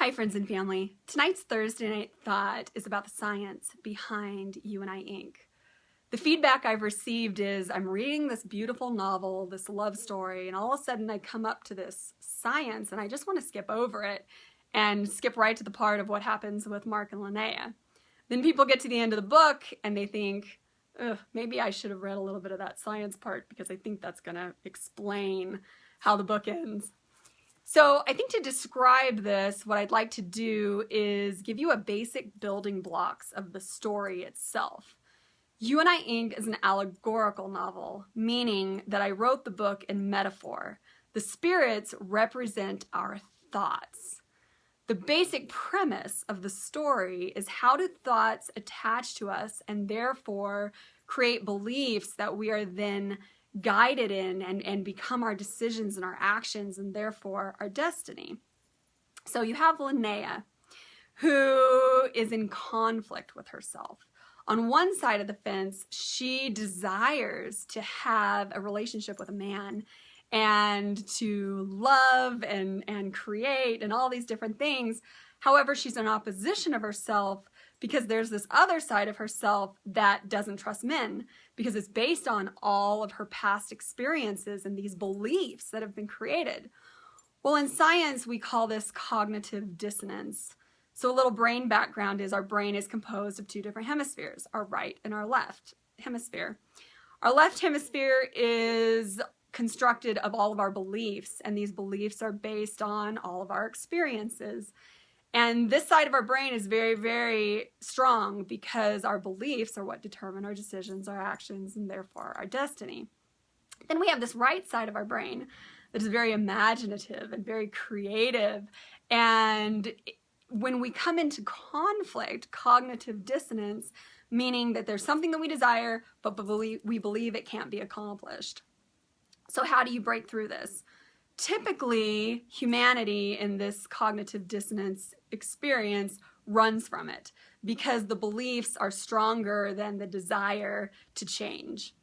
Hi friends and family. Tonight's Thursday night thought is about the science behind You and I Inc. The feedback I've received is I'm reading this beautiful novel, this love story, and all of a sudden I come up to this science and I just want to skip over it and skip right to the part of what happens with Mark and Linnea. Then people get to the end of the book and they think, maybe I should have read a little bit of that science part because I think that's going to explain how the book ends. So I think to describe this, what I'd like to do is give you a basic building blocks of the story itself. You and I Inc. is an allegorical novel, meaning that I wrote the book in metaphor. The spirits represent our thoughts. The basic premise of the story is how do thoughts attach to us and therefore create beliefs that we are then guided in and become our decisions and our actions and therefore our destiny. So you have Linnea, who is in conflict with herself. On one side of the fence, she desires to have a relationship with a man and to love and create and all these different things. However, she's in opposition of herself because there's this other side of herself that doesn't trust men because it's based on all of her past experiences and these beliefs that have been created. Well, in science, we call this cognitive dissonance. So a little brain background is our brain is composed of two different hemispheres, our right and our left hemisphere. Our left hemisphere is constructed of all of our beliefs, and these beliefs are based on all of our experiences. And this side of our brain is very, very strong because our beliefs are what determine our decisions, our actions, and therefore our destiny. Then we have this right side of our brain that is very imaginative and very creative. And when we come into conflict, cognitive dissonance, meaning that there's something that we desire, but we believe it can't be accomplished. So how do you break through this? Typically, humanity in this cognitive dissonance experience runs from it because the beliefs are stronger than the desire to change.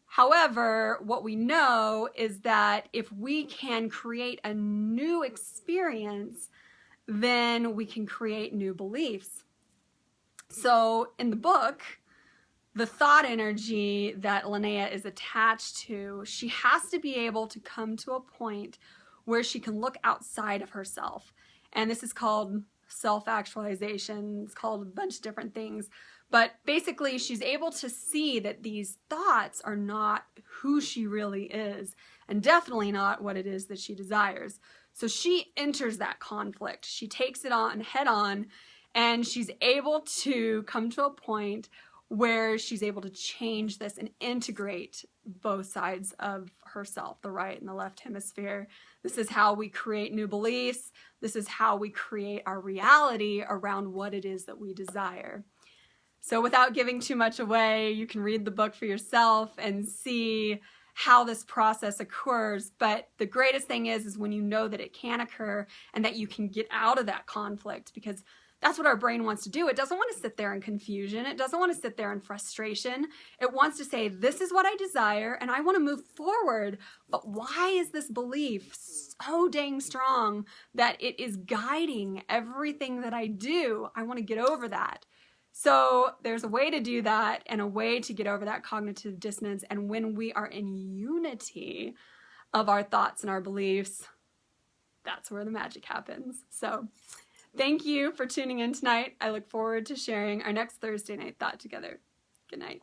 However, what we know is that if we can create a new experience, then we can create new beliefs. So in the book, the thought energy that Linnea is attached to, she has to be able to come to a point where she can look outside of herself. And this is called self-actualization. It's called a bunch of different things. But basically, she's able to see that these thoughts are not who she really is, and definitely not what it is that she desires. So she enters that conflict. She takes it on head on, and she's able to come to a point where she's able to change this and integrate both sides of herself, the right and the left hemisphere. This is how we create new beliefs. This is how we create our reality around what it is that we desire. So without giving too much away, you can read the book for yourself and see how this process occurs. But the greatest thing is when you know that it can occur and that you can get out of that conflict, because that's what our brain wants to do. It doesn't want to sit there in confusion. It doesn't want to sit there in frustration. It wants to say, this is what I desire and I want to move forward. But why is this belief so dang strong that it is guiding everything that I do? I want to get over that. So there's a way to do that and a way to get over that cognitive dissonance. And when we are in unity of our thoughts and our beliefs, that's where the magic happens. So thank you for tuning in tonight. I look forward to sharing our next Thursday night thought together. Good night.